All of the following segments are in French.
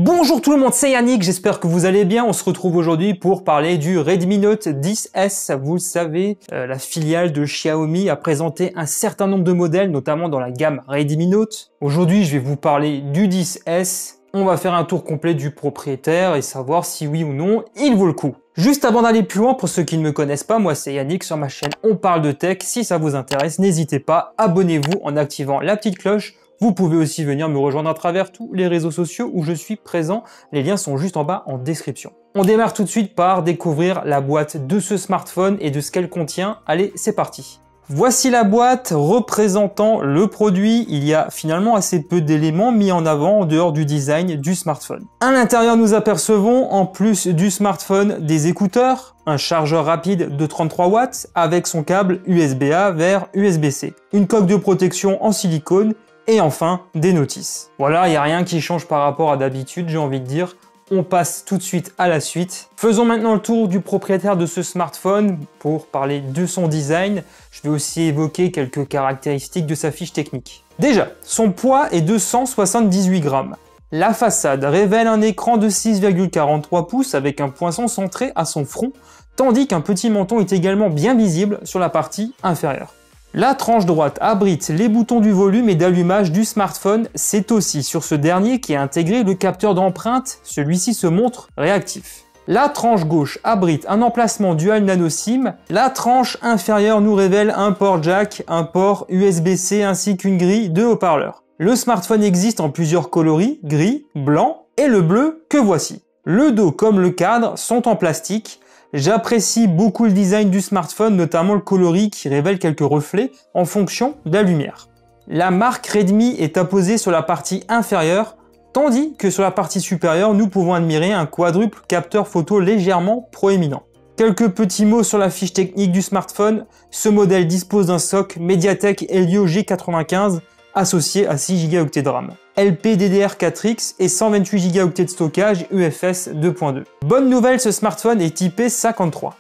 Bonjour tout le monde, c'est Yannick, j'espère que vous allez bien. On se retrouve aujourd'hui pour parler du Redmi Note 10S. Vous le savez, la filiale de Xiaomi a présenté un certain nombre de modèles, notamment dans la gamme Redmi Note. Aujourd'hui, je vais vous parler du 10S. On va faire un tour complet du propriétaire et savoir si oui ou non, il vaut le coup. Juste avant d'aller plus loin, pour ceux qui ne me connaissent pas, moi c'est Yannick, sur ma chaîne On parle de tech. Si ça vous intéresse, n'hésitez pas, abonnez-vous en activant la petite cloche. Vous pouvez aussi venir me rejoindre à travers tous les réseaux sociaux où je suis présent. Les liens sont juste en bas en description. On démarre tout de suite par découvrir la boîte de ce smartphone et de ce qu'elle contient. Allez, c'est parti. Voici la boîte représentant le produit. Il y a finalement assez peu d'éléments mis en avant en dehors du design du smartphone. À l'intérieur, nous apercevons, en plus du smartphone, des écouteurs, un chargeur rapide de 33 watts avec son câble USB-A vers USB-C, une coque de protection en silicone, et enfin, des notices. Voilà, il n'y a rien qui change par rapport à d'habitude, j'ai envie de dire. On passe tout de suite à la suite. Faisons maintenant le tour du propriétaire de ce smartphone pour parler de son design. Je vais aussi évoquer quelques caractéristiques de sa fiche technique. Déjà, son poids est de 178 grammes. La façade révèle un écran de 6,43 pouces avec un poinçon centré à son front, tandis qu'un petit menton est également bien visible sur la partie inférieure. La tranche droite abrite les boutons du volume et d'allumage du smartphone. C'est aussi sur ce dernier qu'est intégré le capteur d'empreinte. Celui-ci se montre réactif. La tranche gauche abrite un emplacement dual nano SIM. La tranche inférieure nous révèle un port jack, un port USB-C ainsi qu'une grille de haut-parleurs. Le smartphone existe en plusieurs coloris, gris, blanc et le bleu que voici. Le dos comme le cadre sont en plastique. J'apprécie beaucoup le design du smartphone, notamment le coloris qui révèle quelques reflets en fonction de la lumière. La marque Redmi est apposée sur la partie inférieure, tandis que sur la partie supérieure, nous pouvons admirer un quadruple capteur photo légèrement proéminent. Quelques petits mots sur la fiche technique du smartphone. Ce modèle dispose d'un SoC Mediatek Helio G95 associé à 6 Go de RAM. LPDDR4X et 128 Go de stockage UFS 2.2. Bonne nouvelle, ce smartphone est typé 53.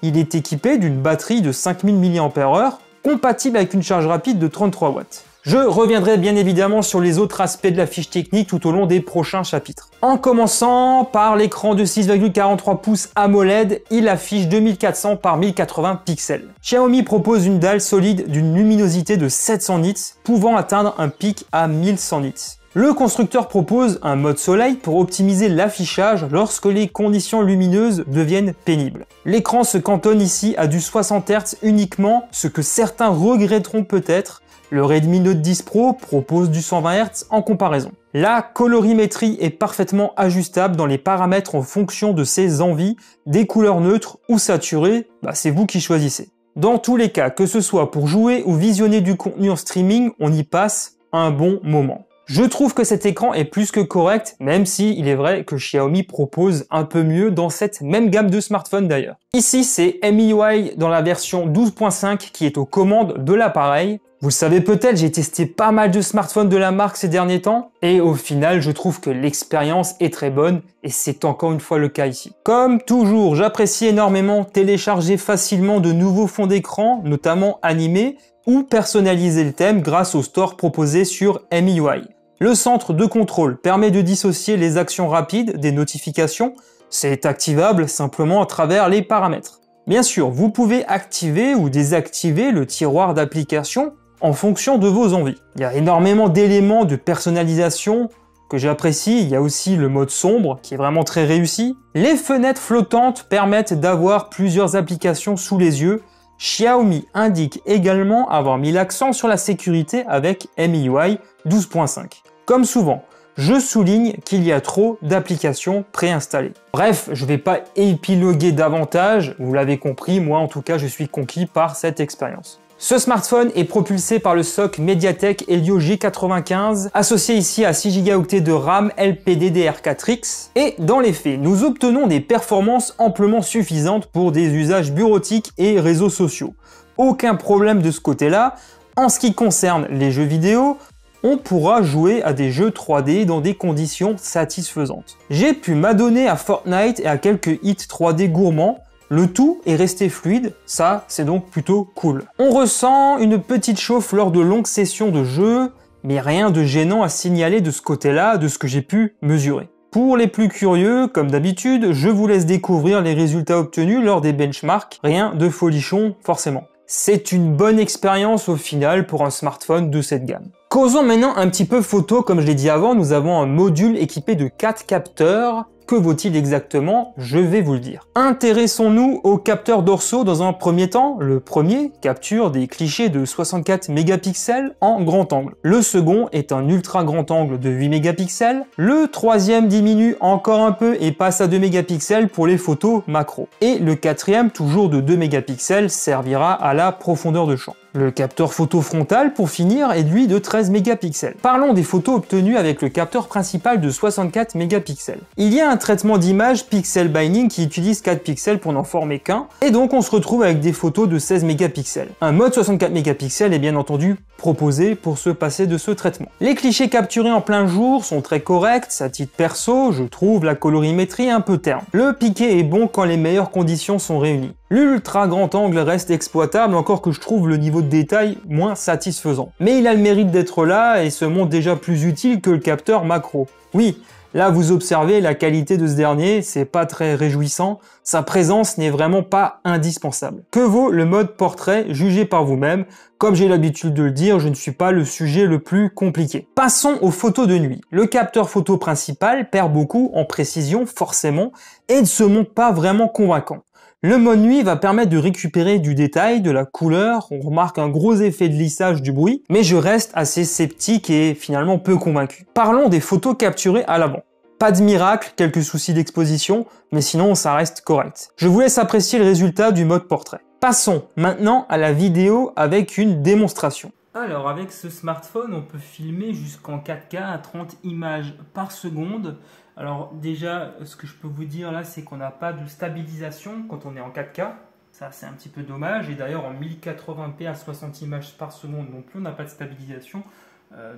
Il est équipé d'une batterie de 5000 mAh, compatible avec une charge rapide de 33 watts. Je reviendrai bien évidemment sur les autres aspects de la fiche technique tout au long des prochains chapitres. En commençant par l'écran de 6,43 pouces AMOLED, il affiche 2400 par 1080 pixels. Xiaomi propose une dalle solide d'une luminosité de 700 nits, pouvant atteindre un pic à 1100 nits. Le constructeur propose un mode soleil pour optimiser l'affichage lorsque les conditions lumineuses deviennent pénibles. L'écran se cantonne ici à du 60 Hz uniquement, ce que certains regretteront peut-être. Le Redmi Note 10 Pro propose du 120 Hz en comparaison. La colorimétrie est parfaitement ajustable dans les paramètres en fonction de ses envies, des couleurs neutres ou saturées, c'est vous qui choisissez. Dans tous les cas, que ce soit pour jouer ou visionner du contenu en streaming, on y passe un bon moment. Je trouve que cet écran est plus que correct, même si il est vrai que Xiaomi propose un peu mieux dans cette même gamme de smartphones d'ailleurs. Ici, c'est MIUI dans la version 12.5 qui est aux commandes de l'appareil. Vous le savez peut-être, j'ai testé pas mal de smartphones de la marque ces derniers temps, et au final, je trouve que l'expérience est très bonne, et c'est encore une fois le cas ici. Comme toujours, j'apprécie énormément télécharger facilement de nouveaux fonds d'écran, notamment animés, ou personnaliser le thème grâce au store proposé sur MIUI. Le centre de contrôle permet de dissocier les actions rapides des notifications. C'est activable simplement à travers les paramètres. Bien sûr, vous pouvez activer ou désactiver le tiroir d'applications en fonction de vos envies. Il y a énormément d'éléments de personnalisation que j'apprécie. Il y a aussi le mode sombre qui est vraiment très réussi. Les fenêtres flottantes permettent d'avoir plusieurs applications sous les yeux. Xiaomi indique également avoir mis l'accent sur la sécurité avec MIUI 12.5. Comme souvent, je souligne qu'il y a trop d'applications préinstallées. Bref, je ne vais pas épiloguer davantage, vous l'avez compris, moi en tout cas je suis conquis par cette expérience. Ce smartphone est propulsé par le SoC Mediatek Helio G95, associé ici à 6 Go de RAM LPDDR4X, et dans les faits, nous obtenons des performances amplement suffisantes pour des usages bureautiques et réseaux sociaux. Aucun problème de ce côté-là. En ce qui concerne les jeux vidéo, on pourra jouer à des jeux 3D dans des conditions satisfaisantes. J'ai pu m'adonner à Fortnite et à quelques hits 3D gourmands. Le tout est resté fluide, ça c'est donc plutôt cool. On ressent une petite chauffe lors de longues sessions de jeu, mais rien de gênant à signaler de ce côté-là, de ce que j'ai pu mesurer. Pour les plus curieux, comme d'habitude, je vous laisse découvrir les résultats obtenus lors des benchmarks, rien de folichon forcément. C'est une bonne expérience au final pour un smartphone de cette gamme. Causons maintenant un petit peu photo, comme je l'ai dit avant, nous avons un module équipé de 4 capteurs. Que vaut-il exactement? Je vais vous le dire. Intéressons-nous aux capteurs dorsaux dans un premier temps. Le premier capture des clichés de 64 mégapixels en grand angle. Le second est un ultra grand angle de 8 mégapixels. Le troisième diminue encore un peu et passe à 2 mégapixels pour les photos macro. Et le quatrième, toujours de 2 mégapixels, servira à la profondeur de champ. Le capteur photo frontal, pour finir, est lui de 13 mégapixels. Parlons des photos obtenues avec le capteur principal de 64 mégapixels. Il y a un traitement d'image pixel binding qui utilise 4 pixels pour n'en former qu'un, et donc on se retrouve avec des photos de 16 mégapixels. Un mode 64 mégapixels est bien entendu proposé pour se passer de ce traitement. Les clichés capturés en plein jour sont très corrects, à titre perso, je trouve la colorimétrie un peu terne. Le piqué est bon quand les meilleures conditions sont réunies. L'ultra grand angle reste exploitable, encore que je trouve le niveau de détail moins satisfaisant. Mais il a le mérite d'être là et se montre déjà plus utile que le capteur macro. Oui, là vous observez la qualité de ce dernier, c'est pas très réjouissant, sa présence n'est vraiment pas indispensable. Que vaut le mode portrait? Jugez par vous-même. Comme j'ai l'habitude de le dire, je ne suis pas le sujet le plus compliqué. Passons aux photos de nuit. Le capteur photo principal perd beaucoup en précision forcément et ne se montre pas vraiment convaincant. Le mode nuit va permettre de récupérer du détail, de la couleur, on remarque un gros effet de lissage du bruit, mais je reste assez sceptique et finalement peu convaincu. Parlons des photos capturées à l'avant. Pas de miracle, quelques soucis d'exposition, mais sinon ça reste correct. Je vous laisse apprécier le résultat du mode portrait. Passons maintenant à la vidéo avec une démonstration. Alors avec ce smartphone, on peut filmer jusqu'en 4K à 30 images par seconde. Alors déjà, ce que je peux vous dire là, c'est qu'on n'a pas de stabilisation quand on est en 4K. Ça, c'est un petit peu dommage. Et d'ailleurs, en 1080p à 60 images par seconde non plus, on n'a pas de stabilisation.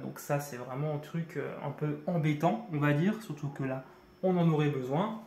Donc ça, c'est vraiment un truc un peu embêtant, on va dire. Surtout que là, on en aurait besoin.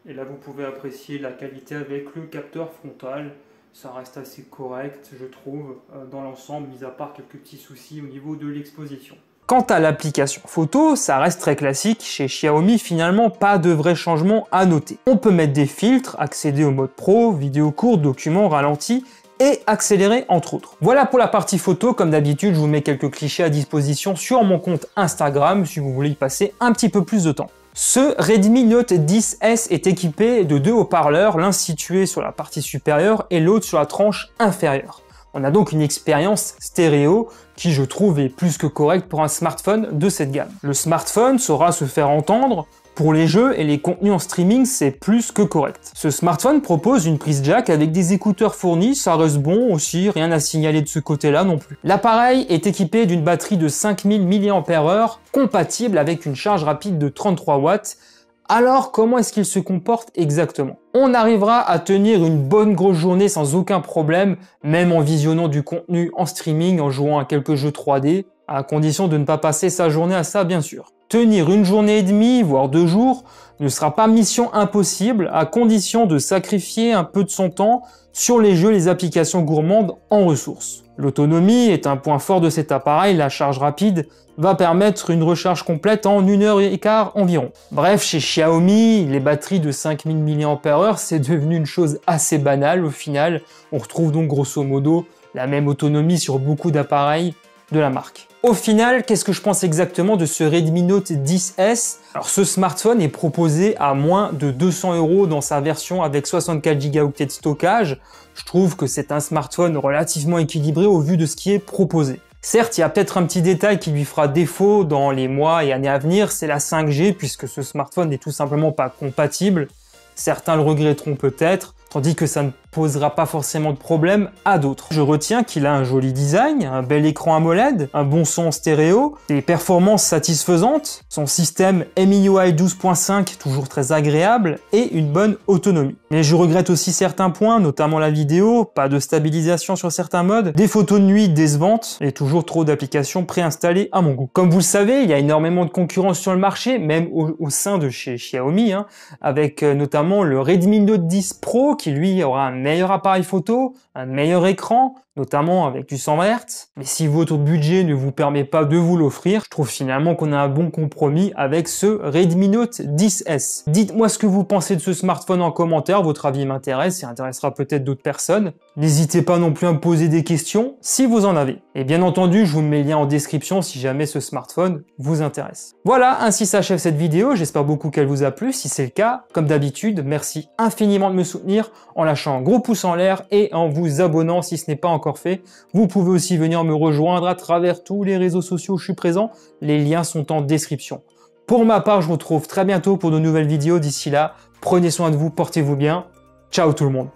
Et là, vous pouvez apprécier la qualité avec le capteur frontal. Ça reste assez correct, je trouve, dans l'ensemble, mis à part quelques petits soucis au niveau de l'exposition. Quant à l'application photo, ça reste très classique. Chez Xiaomi, finalement, pas de vrais changements à noter. On peut mettre des filtres, accéder au mode pro, vidéo courte, documents ralentis et accélérer entre autres. Voilà pour la partie photo. Comme d'habitude, je vous mets quelques clichés à disposition sur mon compte Instagram si vous voulez y passer un petit peu plus de temps. Ce Redmi Note 10S est équipé de 2 haut-parleurs, l'un situé sur la partie supérieure et l'autre sur la tranche inférieure. On a donc une expérience stéréo qui, je trouve, est plus que correcte pour un smartphone de cette gamme. Le smartphone saura se faire entendre. Pour les jeux et les contenus en streaming, c'est plus que correct. Ce smartphone propose une prise jack avec des écouteurs fournis, ça reste bon aussi, rien à signaler de ce côté-là non plus. L'appareil est équipé d'une batterie de 5000 mAh compatible avec une charge rapide de 33 watts. Alors, comment est-ce qu'il se comporte exactement? On arrivera à tenir une bonne grosse journée sans aucun problème, même en visionnant du contenu en streaming, en jouant à quelques jeux 3D, à condition de ne pas passer sa journée à ça, bien sûr. Tenir une journée et demie, voire 2 jours, ne sera pas mission impossible, à condition de sacrifier un peu de son temps sur les jeux et les applications gourmandes en ressources. L'autonomie est un point fort de cet appareil, la charge rapide va permettre une recharge complète en 1h15 environ. Bref, chez Xiaomi, les batteries de 5000 mAh, c'est devenu une chose assez banale au final. On retrouve donc grosso modo la même autonomie sur beaucoup d'appareils de la marque. Au final, qu'est-ce que je pense exactement de ce Redmi Note 10S? Alors ce smartphone est proposé à moins de 200 € dans sa version avec 64 Go de stockage. Je trouve que c'est un smartphone relativement équilibré au vu de ce qui est proposé. Certes, il y a peut-être un petit détail qui lui fera défaut dans les mois et années à venir, c'est la 5G, puisque ce smartphone n'est tout simplement pas compatible. Certains le regretteront peut-être, tandis que ça ne posera pas forcément de problème à d'autres. Je retiens qu'il a un joli design, un bel écran AMOLED, un bon son stéréo, des performances satisfaisantes, son système MIUI 12.5 toujours très agréable et une bonne autonomie. Mais je regrette aussi certains points, notamment la vidéo, pas de stabilisation sur certains modes, des photos de nuit décevantes et toujours trop d'applications préinstallées à mon goût. Comme vous le savez, il y a énormément de concurrence sur le marché, même au sein de chez Xiaomi, avec notamment le Redmi Note 10 Pro qui lui aura un meilleur appareil photo, un meilleur écran, notamment avec du 120 Hz. Mais si votre budget ne vous permet pas de vous l'offrir, je trouve finalement qu'on a un bon compromis avec ce Redmi Note 10S. Dites-moi ce que vous pensez de ce smartphone en commentaire, votre avis m'intéresse et intéressera peut-être d'autres personnes. N'hésitez pas non plus à me poser des questions si vous en avez. Et bien entendu, je vous mets le lien en description si jamais ce smartphone vous intéresse. Voilà, ainsi s'achève cette vidéo, j'espère beaucoup qu'elle vous a plu. Si c'est le cas, comme d'habitude, merci infiniment de me soutenir en lâchant un gros pouce en l'air et en vous abonnant si ce n'est pas encore fait. Vous pouvez aussi venir me rejoindre à travers tous les réseaux sociaux où je suis présent, les liens sont en description. Pour ma part, je vous retrouve très bientôt pour de nouvelles vidéos. D'ici là, prenez soin de vous, portez-vous bien. Ciao tout le monde.